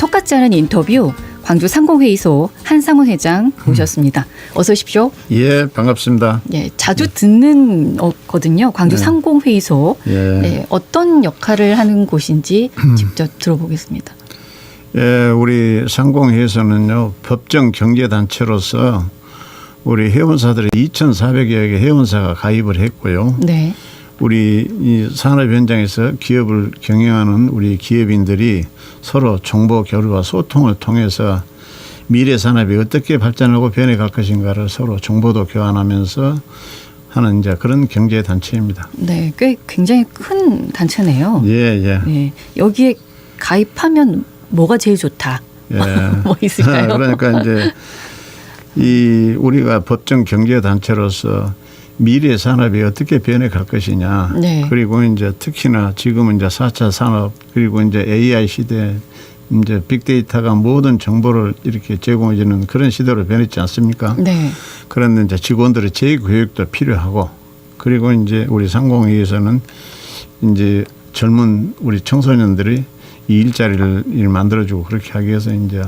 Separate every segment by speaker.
Speaker 1: 똑같지 않은 인터뷰 광주 상공회의소 한상훈 회장 모셨습니다. 어서 오십시오.
Speaker 2: 예, 반갑습니다.
Speaker 1: 예, 자주 듣는 거든요. 광주
Speaker 2: 네.
Speaker 1: 상공회의소.
Speaker 2: 예.
Speaker 1: 예, 어떤 역할을 하는 곳인지 직접 들어보겠습니다.
Speaker 2: 예, 우리 상공회의소는요, 법정 경제단체로서 우리 회원사들이 2,400여 개 회원사가 가입을 했고요.
Speaker 1: 네.
Speaker 2: 우리 이 산업 현장에서 기업을 경영하는 우리 기업인들이 서로 정보 교류와 소통을 통해서 미래 산업이 어떻게 발전하고 변해갈 것인가를 서로 정보도 교환하면서 하는 이제 그런 경제 단체입니다.
Speaker 1: 네, 꽤 굉장히 큰 단체네요.
Speaker 2: 예, 예.
Speaker 1: 네, 여기에 가입하면 뭐가 제일 좋다?
Speaker 2: 예.
Speaker 1: 뭐 있을까요?
Speaker 2: 그러니까 이제 이 우리가 법정 경제 단체로서 미래 산업이 어떻게 변해갈 것이냐.
Speaker 1: 네.
Speaker 2: 그리고 이제 특히나 지금은 이제 4차 산업 그리고 이제 AI 시대 이제 빅데이터가 모든 정보를 이렇게 제공해 주는 그런 시대로 변했지 않습니까?
Speaker 1: 네.
Speaker 2: 그런데 이제 직원들의 재교육도 필요하고 그리고 이제 우리 상공회의에서는 이제 젊은 우리 청소년들이 이 일자리를 만들어주고 그렇게 하기 위해서 이제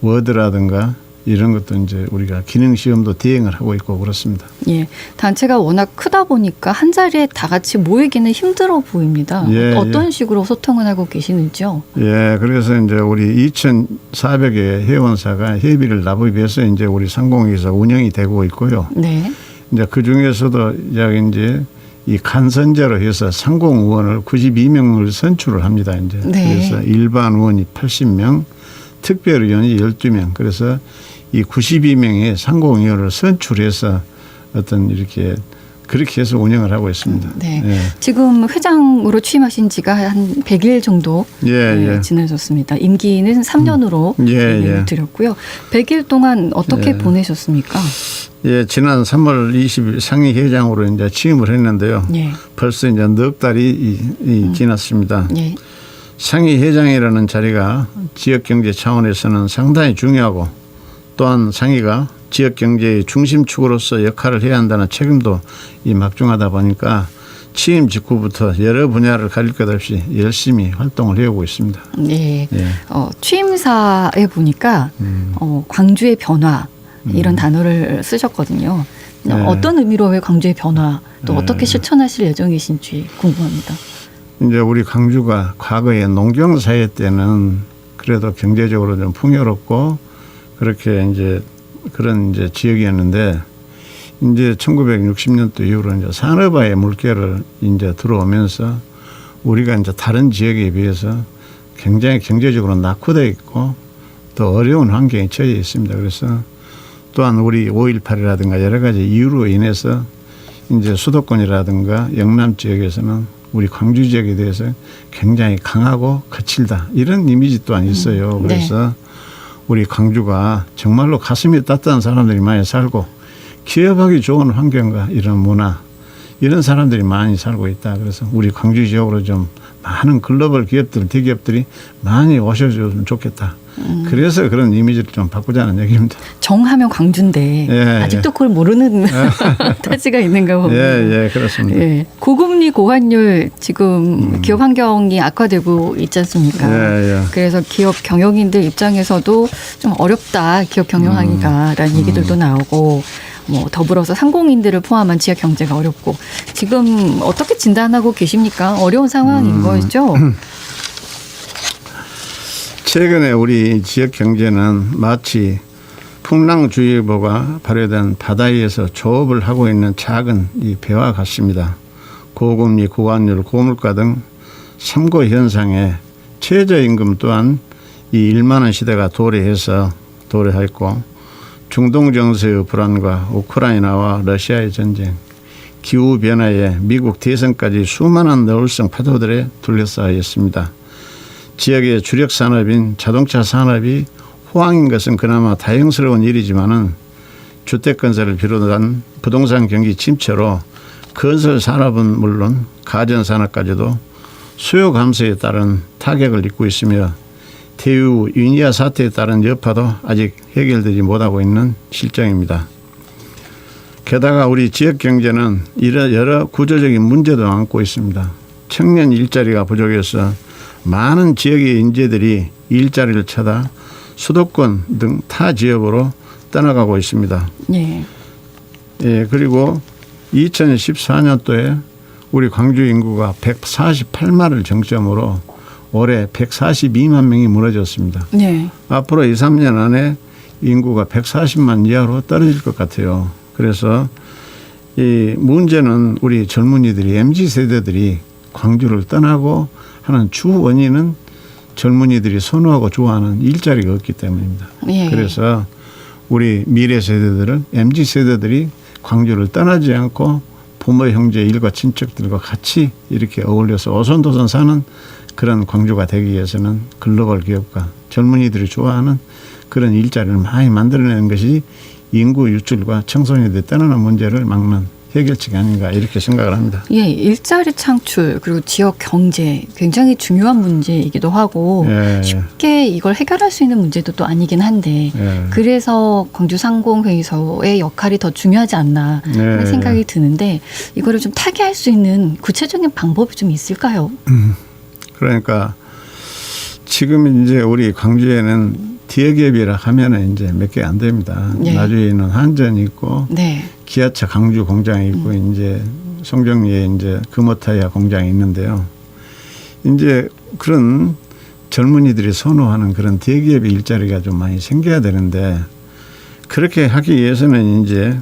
Speaker 2: 워드라든가 이런 것도 이제 우리가 기능 시험도 대행을 하고 있고 그렇습니다.
Speaker 1: 예, 단체가 워낙 크다 보니까 한 자리에 다 같이 모이기는 힘들어 보입니다.
Speaker 2: 예,
Speaker 1: 어떤 식으로 소통을 하고 계시는지요?
Speaker 2: 예, 그래서 이제 우리 2,400의 회원사가 회비를 납입해서 이제 우리 상공회의소 운영이 되고 있고요.
Speaker 1: 네.
Speaker 2: 이제 그 중에서도 이제 이 간선제로 해서 상공의원을 92명을 선출을 합니다. 이제
Speaker 1: 네.
Speaker 2: 그래서 일반 의원이 80명, 특별의원이 12명. 그래서 이 92명의 상공의원을 선출해서 어떤 이렇게 그렇게 해서 운영을 하고 있습니다.
Speaker 1: 네.
Speaker 2: 예.
Speaker 1: 지금 회장으로 취임하신 지가 한 100일 정도
Speaker 2: 예.
Speaker 1: 지내셨습니다. 임기는 3년으로
Speaker 2: 예.
Speaker 1: 드렸고요. 100일 동안 어떻게 보내셨습니까?
Speaker 2: 예, 지난 3월 20일 상위 회장으로 이제 취임을 했는데요.
Speaker 1: 예.
Speaker 2: 벌써 이제 넉 달이 지났습니다.
Speaker 1: 예.
Speaker 2: 상위 회장이라는 자리가 지역 경제 차원에서는 상당히 중요하고 또한 상위가 지역 경제의 중심축으로서 역할을 해야 한다는 책임도 이 막중하다 보니까 취임 직후부터 여러 분야를 가릴 것 없이 열심히 활동을 해오고 있습니다.
Speaker 1: 예.
Speaker 2: 예.
Speaker 1: 취임사에 보니까 광주의 변화 이런 단어를 쓰셨거든요.
Speaker 2: 네.
Speaker 1: 어떤 의미로 왜 광주의 변화 또 어떻게 실천하실 예정이신지 궁금합니다.
Speaker 2: 이제 우리 광주가 과거에 농경사회 때는 그래도 경제적으로 좀 풍요롭고 그렇게 이제 그런 이제 지역이었는데 이제 1960년도 이후로 이제 산업화의 물결을 이제 들어오면서 우리가 이제 다른 지역에 비해서 굉장히 경제적으로 낙후되어 있고 또 어려운 환경에 처해 있습니다. 그래서 또한 우리 5.18이라든가 여러 가지 이유로 인해서 이제 수도권이라든가 영남 지역에서는 우리 광주 지역에 대해서 굉장히 강하고 거칠다 이런 이미지 또한 있어요. 그래서 우리 광주가 정말로 가슴이 따뜻한 사람들이 많이 살고 기업하기 좋은 환경과 이런 문화 이런 사람들이 많이 살고 있다. 그래서 우리 광주 지역으로 좀 많은 글로벌 기업들, 대기업들이 많이 오셔주면 좋겠다. 그래서 그런 이미지를 좀 바꾸자는 얘기입니다.
Speaker 1: 정하면 광주인데 아직도 그걸 모르는 타지가 있는가 봅니다.
Speaker 2: 예, 그렇습니다.
Speaker 1: 예. 고금리 고환율 지금 기업 환경이 악화되고 있지 않습니까?
Speaker 2: 예.
Speaker 1: 그래서 기업 경영인들 입장에서도 좀 어렵다. 기업 경영하기가라는 얘기들도 나오고 뭐 더불어서 상공인들을 포함한 지역 경제가 어렵고 지금 어떻게 진단하고 계십니까? 어려운 상황인 거죠?
Speaker 2: 최근에 우리 지역 경제는 마치 풍랑주의보가 발효된 바다 위에서 조업을 하고 있는 작은 이 배와 같습니다. 고금리, 고환율, 고물가 등 삼고 현상에 최저임금 또한 이 1만 원 시대가 도래했고 중동 정세의 불안과 우크라이나와 러시아의 전쟁, 기후변화에 미국 대선까지 수많은 너울성 파도들에 둘러싸여 있습니다. 지역의 주력 산업인 자동차 산업이 호황인 것은 그나마 다행스러운 일이지만은 주택 건설을 비롯한 부동산 경기 침체로 건설 산업은 물론 가전 산업까지도 수요 감소에 따른 타격을 입고 있으며 대유 유니아 사태에 따른 여파도 아직 해결되지 못하고 있는 실정입니다. 게다가 우리 지역 경제는 여러 구조적인 문제도 안고 있습니다. 청년 일자리가 부족해서 많은 지역의 인재들이 일자리를 찾아 수도권 등 타 지역으로 떠나가고 있습니다.
Speaker 1: 네.
Speaker 2: 예, 그리고 2014년도에 우리 광주 인구가 148만을 정점으로 올해 142만 명이 무너졌습니다.
Speaker 1: 네.
Speaker 2: 앞으로 2, 3년 안에 인구가 140만 이하로 떨어질 것 같아요. 그래서 이 문제는 우리 젊은이들이 MZ세대들이 광주를 떠나고 하는 주 원인은 젊은이들이 선호하고 좋아하는 일자리가 없기 때문입니다.
Speaker 1: 예.
Speaker 2: 그래서 우리 미래 세대들은 MZ세대들이 광주를 떠나지 않고 부모 형제 일가 친척들과 같이 이렇게 어울려서 오손도손 사는 그런 광주가 되기 위해서는 글로벌 기업과 젊은이들이 좋아하는 그런 일자리를 많이 만들어내는 것이 인구 유출과 청소년들이 떠나는 문제를 막는 해결책이 아닌가 이렇게 생각을 합니다.
Speaker 1: 예, 일자리 창출 그리고 지역 경제 굉장히 중요한 문제이기도 하고
Speaker 2: 예.
Speaker 1: 쉽게 이걸 해결할 수 있는 문제도 또 아니긴 한데
Speaker 2: 예.
Speaker 1: 그래서 광주 상공회의소의 역할이 더 중요하지 않나 하는
Speaker 2: 예.
Speaker 1: 생각이 드는데 이거를 좀 타개할 수 있는 구체적인 방법이 좀 있을까요?
Speaker 2: 그러니까 지금 이제 우리 광주에는 기업이라 하면은 이제 몇 개 안 됩니다.
Speaker 1: 네.
Speaker 2: 나주에는 한전이 있고
Speaker 1: 네.
Speaker 2: 기아차 강주 공장이 있고 이제 송정리에 이제 금호타이어 공장이 있는데요. 이제 그런 젊은이들이 선호하는 그런 대기업의 일자리가 좀 많이 생겨야 되는데 그렇게 하기 위해서는 이제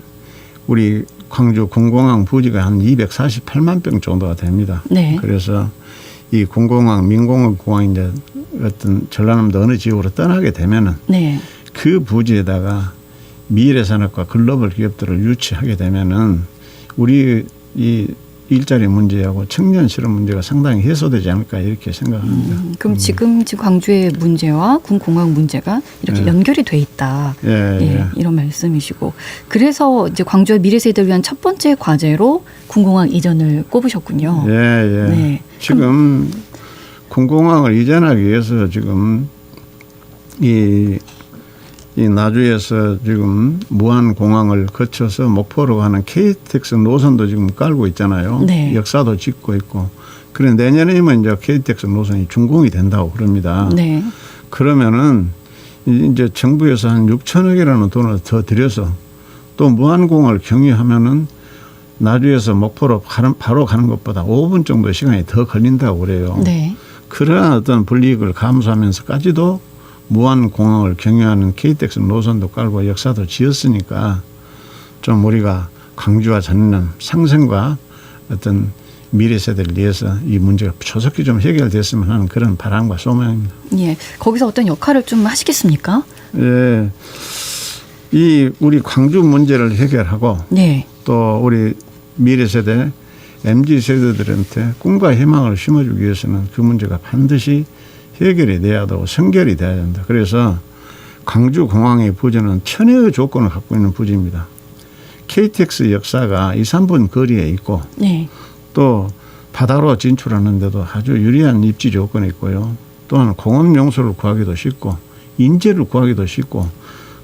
Speaker 2: 우리 광주 군공항 부지가 한 248만 평 정도가 됩니다.
Speaker 1: 네.
Speaker 2: 그래서 이 군공항, 민공항 이제 어떤 전라남도 어느 지역으로 떠나게 되면은
Speaker 1: 네.
Speaker 2: 그 부지에다가 미래 산업과 글로벌 기업들을 유치하게 되면은 우리 이 일자리 문제하고 청년 실업 문제가 상당히 해소되지 않을까 이렇게 생각합니다.
Speaker 1: 그럼 지금 광주의 문제와 군공항 문제가 이렇게
Speaker 2: 예.
Speaker 1: 연결이 돼 있다.
Speaker 2: 예, 예.
Speaker 1: 이런 말씀이시고 그래서 이제 광주의 미래 세대를 위한 첫 번째 과제로 군공항 이전을 꼽으셨군요.
Speaker 2: 예, 예.
Speaker 1: 네.
Speaker 2: 지금 군공항을 이전하기 위해서 지금 이 나주에서 지금 무안공항을 거쳐서 목포로 가는 KTX 노선도 지금 깔고 있잖아요.
Speaker 1: 네.
Speaker 2: 역사도 짓고 있고. 그래 내년이면 이제 KTX 노선이 준공이 된다고 그럽니다.
Speaker 1: 네.
Speaker 2: 그러면은 이제 정부에서 한 6천억이라는 돈을 더 들여서 또 무안공항을 경유하면은 나주에서 목포로 바로 가는 것보다 5분 정도 시간이 더 걸린다고 그래요.
Speaker 1: 네.
Speaker 2: 그러한 어떤 불이익을 감수하면서까지도 무안공항을 경유하는 KTX 노선도 깔고 역사도 지었으니까 좀 우리가 광주와 전남 상생과 어떤 미래 세대를 위해서 이 문제가 조속히 좀 해결됐으면 하는 그런 바람과 소망입니다.
Speaker 1: 예. 거기서 어떤 역할을 좀 하시겠습니까?
Speaker 2: 예. 이 우리 광주 문제를 해결하고
Speaker 1: 네.
Speaker 2: 또 우리 미래 세대 MZ 세대들한테 꿈과 희망을 심어주기 위해서는 그 문제가 반드시 해결이 돼야 되고 선결이 돼야 된다. 그래서 광주공항의 부지는 천혜의 조건을 갖고 있는 부지입니다. KTX 역사가 2, 3분 거리에 있고
Speaker 1: 네.
Speaker 2: 또 바다로 진출하는데도 아주 유리한 입지 조건이 있고요. 또한 공업 용소를 구하기도 쉽고 인재를 구하기도 쉽고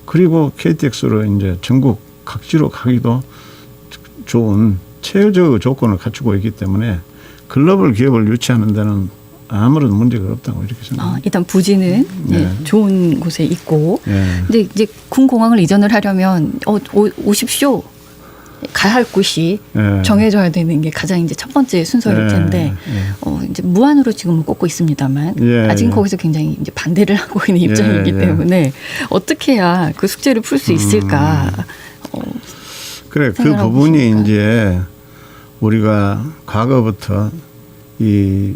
Speaker 2: 그리고 KTX로 이제 전국 각지로 가기도 좋은 최적 조건을 갖추고 있기 때문에 글로벌 기업을 유치하는 데는 아무런 문제가 없다고 이렇게 생각합니다.
Speaker 1: 일단 부지는
Speaker 2: 네.
Speaker 1: 좋은 곳에 있고
Speaker 2: 예.
Speaker 1: 근데 이제 군공항을 이전을 하려면 오십시오. 가야 할 곳이
Speaker 2: 예.
Speaker 1: 정해져야 되는 게 가장 이제 첫 번째 순서일
Speaker 2: 예.
Speaker 1: 텐데 이제 무안으로 지금은 꼽고 있습니다만
Speaker 2: 예.
Speaker 1: 아직은 거기서 굉장히 이제 반대를 하고 있는 입장이기
Speaker 2: 예.
Speaker 1: 때문에 어떻게 해야 그 숙제를 풀 수 있을까?
Speaker 2: 그래 그
Speaker 1: 생각하고
Speaker 2: 부분이
Speaker 1: 계십니까?
Speaker 2: 이제 우리가 과거부터 이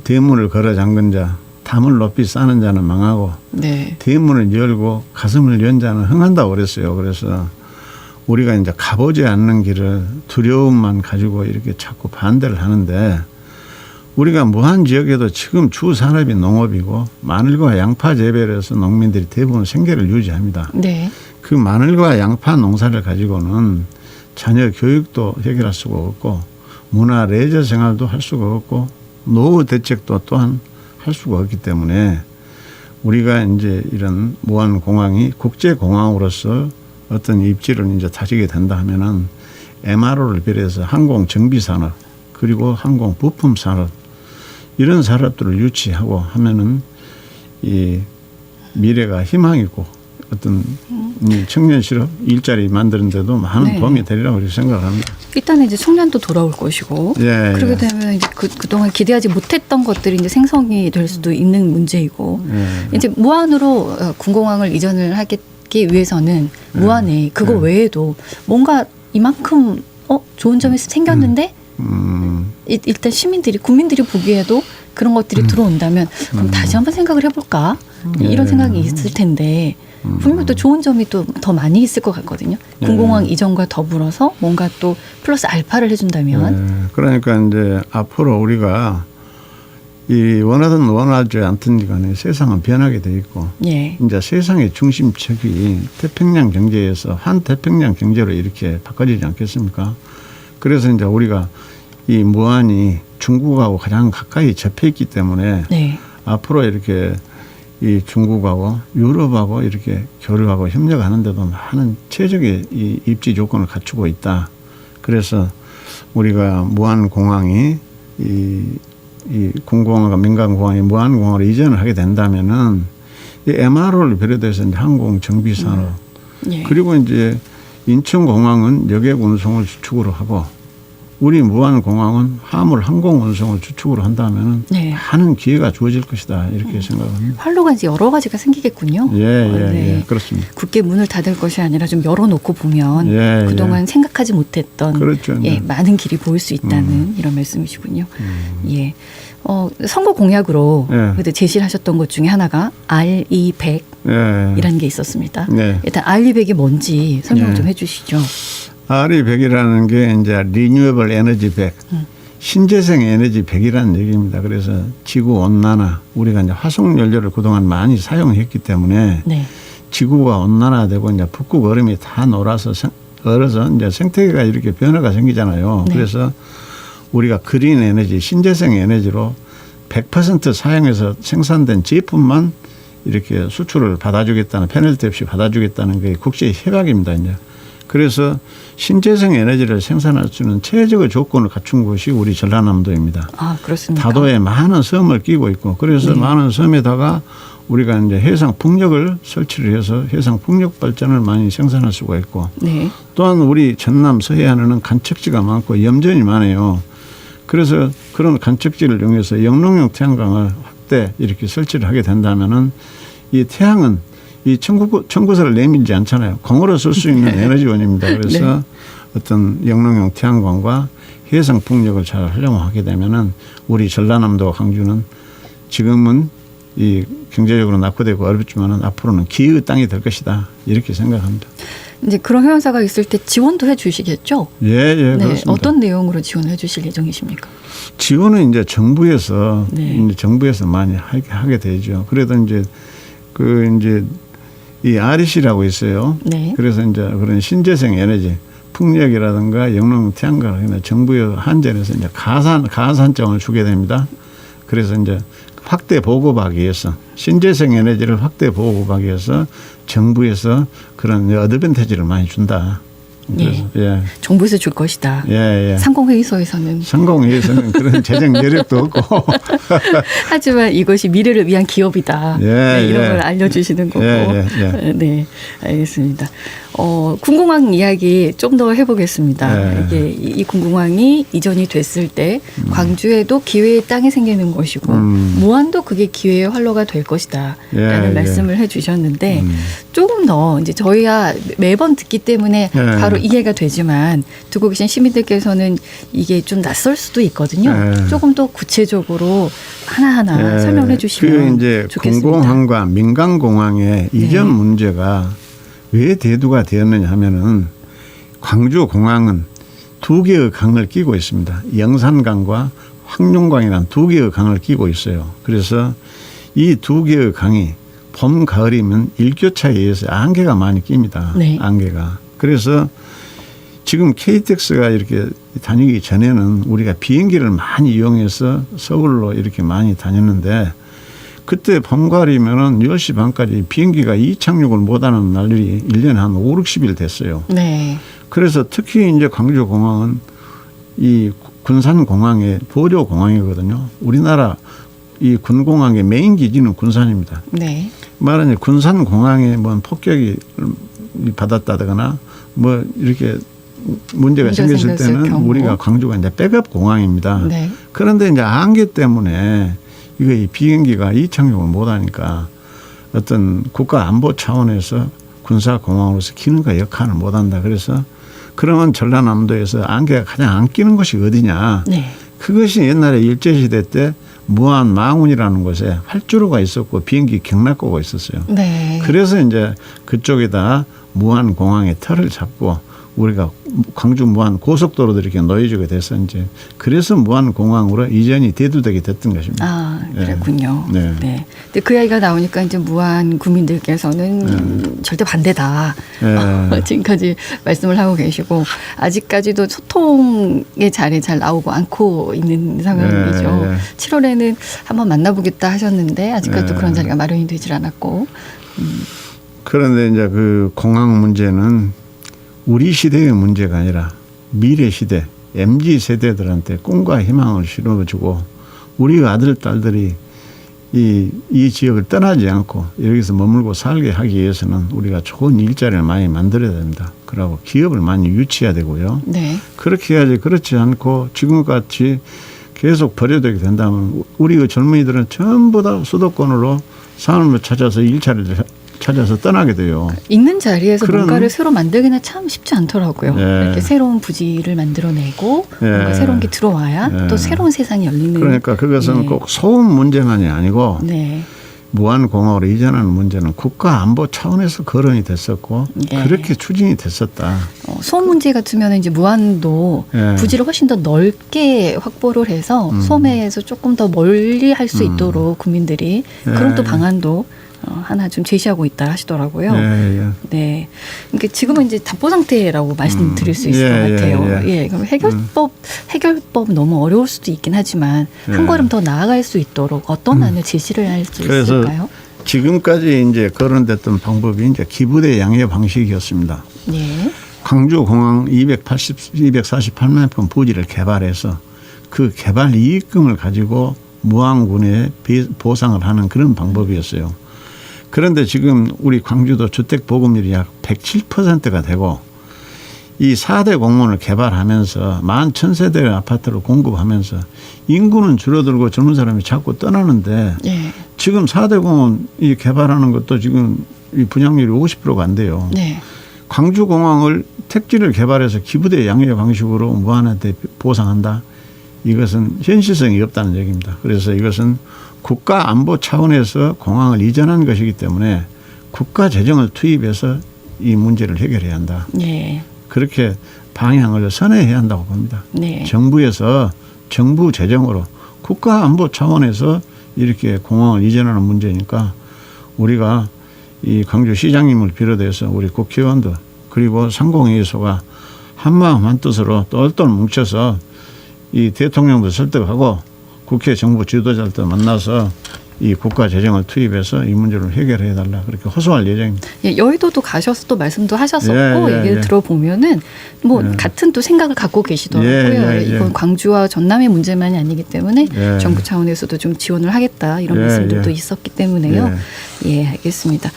Speaker 2: 대문을 걸어 잠근 자, 담을 높이 싸는 자는 망하고
Speaker 1: 네.
Speaker 2: 대문을 열고 가슴을 연 자는 흥한다고 그랬어요. 그래서 우리가 이제 가보지 않는 길을 두려움만 가지고 이렇게 자꾸 반대를 하는데 우리가 무한 지역에도 지금 주 산업이 농업이고 마늘과 양파 재배를 해서 농민들이 대부분 생계를 유지합니다.
Speaker 1: 네.
Speaker 2: 그 마늘과 양파 농사를 가지고는 자녀 교육도 해결할 수가 없고 문화 레저 생활도 할 수가 없고 노후 대책도 또한 할 수가 없기 때문에 우리가 이제 이런 무안공항이 국제공항으로서 어떤 입지를 이제 다지게 된다 하면은 MRO를 비롯해서 항공 정비 산업 그리고 항공 부품 산업 이런 산업들을 유치하고 하면은 이 미래가 희망이고 어떤 이 청년 실업 일자리 만드는 데도 많은
Speaker 1: 네.
Speaker 2: 도움이 되리라고 그렇게 생각합니다.
Speaker 1: 일단은 이제 청년도 돌아올 것이고
Speaker 2: 예,
Speaker 1: 그렇게
Speaker 2: 예.
Speaker 1: 되면 이제 그동안 기대하지 못했던 것들이 이제 생성이 될 수도 있는 문제이고
Speaker 2: 예.
Speaker 1: 이제 무한으로 군공항을 이전을 하기 위해서는 무한에 그거 외에도 뭔가 이만큼 좋은 점이 생겼는데 일단 시민들이 국민들이 보기에도 그런 것들이 들어온다면 그럼 다시 한번 생각을 해볼까 이런 생각이 있을 텐데 분명 또 좋은 점이 또 더 많이 있을 것 같거든요. 군공항 이전과 더불어서 뭔가 또 플러스 알파를 해준다면
Speaker 2: 그러니까 이제 앞으로 우리가 이 원하든 원하지 않든 간에 세상은 변하게 돼 있고
Speaker 1: 예.
Speaker 2: 이제 세상의 중심축이 태평양 경제에서 환태평양 경제로 이렇게 바꿔지지 않겠습니까? 그래서 이제 우리가 이 무안이 중국하고 가장 가까이 접해 있기 때문에
Speaker 1: 네.
Speaker 2: 앞으로 이렇게 이 중국하고 유럽하고 이렇게 교류하고 협력하는 데도 많은 최적의 이 입지 조건을 갖추고 있다. 그래서 우리가 무안공항이 이 군공항과 민간공항이 무안공항으로 이전을 하게 된다면은 이 MRO를 비롯해서 이제 항공 정비 산업
Speaker 1: 예.
Speaker 2: 그리고 이제 인천공항은 여객 운송을 주축으로 하고 우리 무안공항은 화물 항공 운송을 주축으로 한다면은
Speaker 1: 네.
Speaker 2: 많은 기회가 주어질 것이다 이렇게 생각합니다.
Speaker 1: 활로가 이제 여러 가지가 생기겠군요.
Speaker 2: 예, 그렇습니다.
Speaker 1: 굳게 문을 닫을 것이 아니라 좀 열어놓고 보면
Speaker 2: 예,
Speaker 1: 그동안 생각하지 못했던
Speaker 2: 그렇죠.
Speaker 1: 예, 많은 길이 보일 수 있다는 이런 말씀이시군요. 예. 선거 공약으로
Speaker 2: 예.
Speaker 1: 그때 제시를 하셨던 것 중에 하나가 RE100
Speaker 2: 예.
Speaker 1: 이라는 게 있었습니다.
Speaker 2: 네.
Speaker 1: 일단 RE100이 뭔지 설명을
Speaker 2: 네.
Speaker 1: 좀 해주시죠.
Speaker 2: RE100이라는 게 이제 리뉴어블 에너지 100, 신재생 에너지 100이라는 얘기입니다. 그래서 지구 온난화, 우리가 이제 화석 연료를 그동안 많이 사용했기 때문에
Speaker 1: 네.
Speaker 2: 지구가 온난화되고 이제 북극 얼음이 다 얼어서 이제 생태계가 이렇게 변화가 생기잖아요.
Speaker 1: 네.
Speaker 2: 그래서 우리가 그린 에너지, 신재생 에너지로 100% 사용해서 생산된 제품만 이렇게 수출을 받아주겠다는 페널티 없이 받아주겠다는 게 국제 협약입니다. 이제. 그래서 신재생 에너지를 생산할 수 있는 최적의 조건을 갖춘 곳이 우리 전라남도입니다.
Speaker 1: 아, 그렇습니까?
Speaker 2: 다도에 많은 섬을 끼고 있고 그래서
Speaker 1: 네.
Speaker 2: 많은 섬에다가 우리가 이제 해상 풍력을 설치를 해서 해상 풍력 발전을 많이 생산할 수가 있고
Speaker 1: 네.
Speaker 2: 또한 우리 전남 서해안에는 간척지가 많고 염전이 많아요. 그래서 그런 간척지를 이용해서 영농용 태양광을 확대 이렇게 설치를 하게 된다면은 이 태양은 이 청구서를 내밀지 않잖아요. 공으로 쓸 수 있는 에너지원입니다. 그래서
Speaker 1: 네.
Speaker 2: 어떤 영농용 태양광과 해상 풍력을 잘 활용하게 되면은 우리 전라남도 광주는 지금은 이 경제적으로 낙후되고 어렵지만은 앞으로는 기회의 땅이 될 것이다. 이렇게 생각합니다.
Speaker 1: 이제 그런 회원사가 있을 때 지원도 해 주시겠죠?
Speaker 2: 예,
Speaker 1: 네.
Speaker 2: 그렇습니다.
Speaker 1: 어떤 내용으로 지원해 주실 예정이십니까?
Speaker 2: 지원은 이제 정부에서
Speaker 1: 네.
Speaker 2: 이제 정부에서 많이 하게 되죠. 그래도 이제 이 REC라고 있어요.
Speaker 1: 네.
Speaker 2: 그래서 이제 그런 신재생 에너지 풍력이라든가 영농 태양광 정부의 한전에서 이제 가산점을 주게 됩니다. 그래서 이제 확대 보급하기 위해서 신재생 에너지를 확대 보급하기 위해서 정부에서 그런 어드밴티지를 많이 준다. 그래서, 예.
Speaker 1: 정부에서 줄 것이다.
Speaker 2: 예.
Speaker 1: 상공회의소에서는.
Speaker 2: 상공회의소는 그런 재정 여력도 없고.
Speaker 1: 하지만 이것이 미래를 위한 기업이다.
Speaker 2: 예,
Speaker 1: 네, 이런
Speaker 2: 예.
Speaker 1: 걸 알려주시는 거고.
Speaker 2: 예.
Speaker 1: 네, 알겠습니다. 군공항 이야기 좀 더 해보겠습니다.
Speaker 2: 예.
Speaker 1: 이게 이 군공항이 이전이 됐을 때 광주에도 기회의 땅이 생기는 것이고 무안도 그게 기회의 활로가 될 것이다. 라는
Speaker 2: 예.
Speaker 1: 말씀을 해주셨는데 조금 더 이제 저희야 매번 듣기 때문에
Speaker 2: 예.
Speaker 1: 바로 이해가 되지만 듣고 계신 시민들께서는 이게 좀 낯설 수도 있거든요.
Speaker 2: 예.
Speaker 1: 조금 더 구체적으로 하나하나 설명해 주시면
Speaker 2: 그 이제
Speaker 1: 좋겠습니다.
Speaker 2: 공공항과 민간공항의 이전 문제가 왜 대두가 되었느냐 하면은 광주 공항은 두 개의 강을 끼고 있습니다. 영산강과 황룡강이라는 두 개의 강을 끼고 있어요. 그래서 이 두 개의 강이 봄, 가을이면 일교차에 의해서 안개가 많이 낍니다.
Speaker 1: 네.
Speaker 2: 안개가. 그래서 지금 KTX가 이렇게 다니기 전에는 우리가 비행기를 많이 이용해서 서울로 이렇게 많이 다녔는데 그때 봄, 가을이면은 10시 반까지 비행기가 이착륙을 못하는 날이 1년에 한 5, 60일 됐어요.
Speaker 1: 네.
Speaker 2: 그래서 특히 이제 광주공항은 이 군산공항의 보조공항이거든요. 우리나라 이 군공항의 메인 기지는 군산입니다.
Speaker 1: 네.
Speaker 2: 말하자면 군산공항에 뭐 폭격이 받았다거나 뭐 이렇게 문제가 생겼을 때는
Speaker 1: 경우.
Speaker 2: 우리가 광주가 이제 백업 공항입니다.
Speaker 1: 네.
Speaker 2: 그런데 이제 안개 때문에 이거 이 비행기가 이착륙을 못하니까 어떤 국가 안보 차원에서 군사공항으로서 기능과 역할을 못한다. 그래서 그러면 전라남도에서 안개가 가장 안 끼는 곳이 어디냐.
Speaker 1: 네.
Speaker 2: 그것이 옛날에 일제시대 때 무안 망운이라는 곳에 활주로가 있었고 비행기 경락고가 있었어요.
Speaker 1: 네.
Speaker 2: 그래서 이제 그쪽에다 무안공항에 터를 잡고 우리가 광주 무안 고속도로도 이렇게 놓여지게 돼서 이제 그래서 무안공항으로 이전이 대두되게 됐던 것입니다.
Speaker 1: 아, 그랬군요.
Speaker 2: 네.
Speaker 1: 네. 근데 그 이야기가 나오니까 이제 무안 구민들께서는 절대 반대다.
Speaker 2: 네.
Speaker 1: 지금까지 말씀을 하고 계시고 아직까지도 소통의 자리 잘 나오고 않고 있는 상황이죠.
Speaker 2: 네.
Speaker 1: 7월에는 한번 만나보겠다 하셨는데 아직까지도
Speaker 2: 네.
Speaker 1: 그런 자리가 마련이 되질 않았고.
Speaker 2: 그런데 이제 그 공항 문제는 우리 시대의 문제가 아니라 미래 시대 MZ 세대들한테 꿈과 희망을 실어주고 우리 아들 딸들이 이 지역을 떠나지 않고 여기서 머물고 살게 하기 위해서는 우리가 좋은 일자리를 많이 만들어야 됩니다. 그리고 기업을 많이 유치해야 되고요.
Speaker 1: 네.
Speaker 2: 그렇게 해야지. 그렇지 않고 지금같이 계속 버려되게 된다면 우리 젊은이들은 전부 다 수도권으로 삶을 찾아서 일자리를 찾아서 떠나게 돼요.
Speaker 1: 있는 자리에서 뭔가를 새로 만들기는 참 쉽지 않더라고요.
Speaker 2: 네.
Speaker 1: 이렇게 새로운 부지를 만들어내고 뭔가
Speaker 2: 네.
Speaker 1: 새로운 게 들어와야
Speaker 2: 네.
Speaker 1: 또 새로운 세상이 열리는.
Speaker 2: 그러니까 그것은
Speaker 1: 네.
Speaker 2: 꼭 소음 문제만이 아니고
Speaker 1: 네.
Speaker 2: 무안공항으로 이전하는 문제는 국가안보 차원에서 거론이 됐었고
Speaker 1: 네.
Speaker 2: 그렇게 추진이 됐었다.
Speaker 1: 소음 문제 같으면 이제 무안도
Speaker 2: 네.
Speaker 1: 부지를 훨씬 더 넓게 확보를 해서 소음에서 조금 더 멀리 할 수 있도록 국민들이 그런 또 방안도 하나 좀 제시하고 있다 하시더라고요.
Speaker 2: 예.
Speaker 1: 네. 그러니까 지금은 이제 답보 상태라고 말씀드릴 수 있을 것 같아요. 예. 그럼 해결법 너무 어려울 수도 있긴 하지만 한 걸음 더 나아갈 수 있도록 어떤 안을 제시를 할 수 있을까요?
Speaker 2: 지금까지 이제 거론됐던 방법이 이제 기부대 양해 방식이었습니다.
Speaker 1: 네.
Speaker 2: 광주공항 248만 평 부지를 개발해서 그 개발 이익금을 가지고 무안군에 보상을 하는 그런 방법이었어요. 그런데 지금 우리 광주도 주택 보급률이 약 107%가 되고 이 4대 공원을 개발하면서 11,000세대의 아파트를 공급하면서 인구는 줄어들고 젊은 사람이 자꾸 떠나는데
Speaker 1: 네.
Speaker 2: 지금 4대 공원 이 개발하는 것도 지금 이 분양률이 50%가 안 돼요.
Speaker 1: 네.
Speaker 2: 광주공항을 택지를 개발해서 기부대 양해 방식으로 무안한테 보상한다. 이것은 현실성이 없다는 얘기입니다. 그래서 이것은 국가 안보 차원에서 공항을 이전한 것이기 때문에 국가 재정을 투입해서 이 문제를 해결해야 한다.
Speaker 1: 네.
Speaker 2: 그렇게 방향을 선회해야 한다고 봅니다.
Speaker 1: 네.
Speaker 2: 정부에서 정부 재정으로 국가 안보 차원에서 이렇게 공항을 이전하는 문제니까 우리가 이 광주시장님을 비롯해서 우리 국회의원들 그리고 상공회의소가 한마음 한뜻으로 똘똘 뭉쳐서 이 대통령도 설득하고 국회 정부 지도자들도 만나서 이 국가 재정을 투입해서 이 문제를 해결해 달라 그렇게 호소할 예정입니다.
Speaker 1: 예, 여의도도 가셔서 또 말씀도 하셨었고 얘기를
Speaker 2: 예.
Speaker 1: 들어보면은 뭐 같은 또 생각을 갖고 계시더라고요. 이건 광주와 전남의 문제만이 아니기 때문에 정부 차원에서도 좀 지원을 하겠다 이런 말씀들도 있었기 때문에요. 예, 알겠습니다.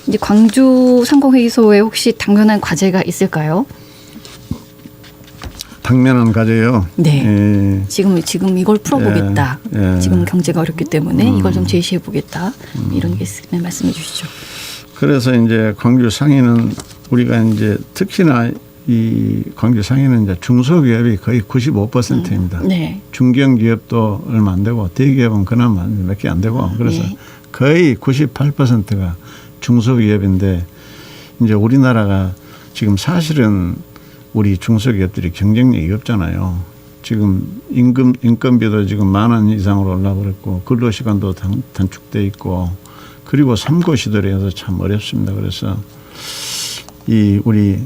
Speaker 1: 이제 광주 상공회의소에 혹시 당면한 과제가 있을까요?
Speaker 2: 당면한 과제요.
Speaker 1: 네. 지금 이걸 풀어보겠다. 지금 경제가 어렵기 때문에 이걸 좀 제시해보겠다. 이런 게 있으면 말씀해 주시죠.
Speaker 2: 그래서 이제 광주 상인은 우리가 이제 특히나 이 광주 상인은 이제 중소기업이 거의 95%입니다.
Speaker 1: 네.
Speaker 2: 중견기업도 얼마 안 되고 대기업은 그나마 몇 개 안 되고 그래서 거의 98%가 중소기업인데 이제 우리나라가 지금 사실은 우리 중소기업들이 경쟁력이 없잖아요. 지금 인건비도 지금 10,000원 이상으로 올라버렸고 근로시간도 단축돼 있고 그리고 삼고시설에서 참 어렵습니다. 그래서 이 우리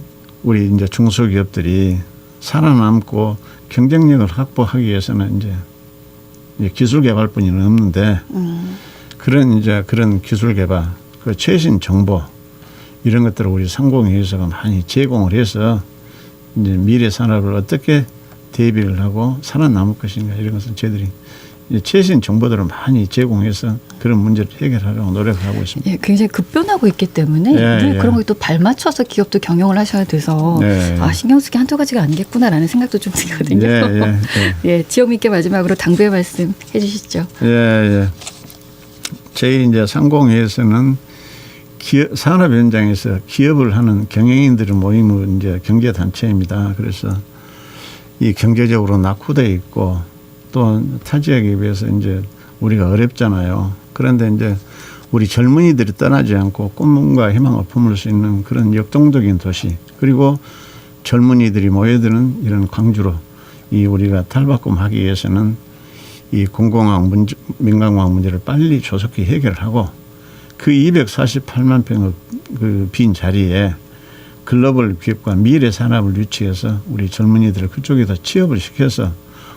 Speaker 2: 이제 중소기업들이 살아남고 경쟁력을 확보하기 위해서는 이제 기술 개발뿐이는 없는데 그런 기술 개발, 그 최신 정보 이런 것들을 우리 상공회의소가 많이 제공을 해서 이제 미래 산업을 어떻게 대비를 하고 살아남을 것인가 이런 것은 저희들이 이제 최신 정보들을 많이 제공해서 그런 문제를 해결하려고 노력을 하고 있습니다.
Speaker 1: 예, 굉장히 급변하고 있기 때문에 늘 그런 걸 또 발맞춰서 기업도 경영을 하셔야 돼서 신경 쓰기 한두 가지가 아니겠구나라는 생각도 좀 들거든요. 예, 지영 있게 마지막으로 당부의 말씀 해주시죠.
Speaker 2: 저희 이제 상공회에서는 산업 현장에서 기업을 하는 경영인들을 모임은 이제 경제 단체입니다. 그래서 이 경제적으로 낙후돼 있고 또 타 지역에 비해서 이제 우리가 어렵잖아요. 그런데 이제 우리 젊은이들이 떠나지 않고 꿈과 희망을 품을 수 있는 그런 역동적인 도시 그리고 젊은이들이 모여드는 이런 광주로 이 우리가 탈바꿈하기 위해서는 이 공공항 문제, 민간공항 문제를 빨리 조속히 해결하고 그 248만 평의 그 빈 자리에 글로벌 기업과 미래 산업을 유치해서 우리 젊은이들을 그쪽에다 취업을 시켜서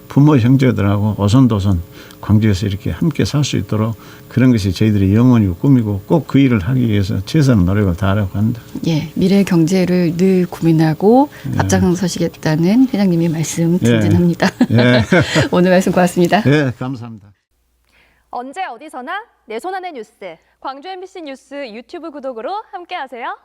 Speaker 2: 부모 형제들하고 오손도손 광주에서 이렇게 함께 살 수 있도록 그런 것이 저희들의 영원히 꿈이고 꼭 그 일을 하기 위해서 최선의 노력을 다하려고 합니다.
Speaker 1: 예, 미래 경제를 늘 고민하고 앞장서시겠다는 회장님의 말씀 든든합니다. 오늘 말씀 고맙습니다.
Speaker 2: 네, 감사합니다.
Speaker 3: 언제 어디서나 내 손 안의 뉴스. 광주 MBC 뉴스 유튜브 구독으로 함께하세요.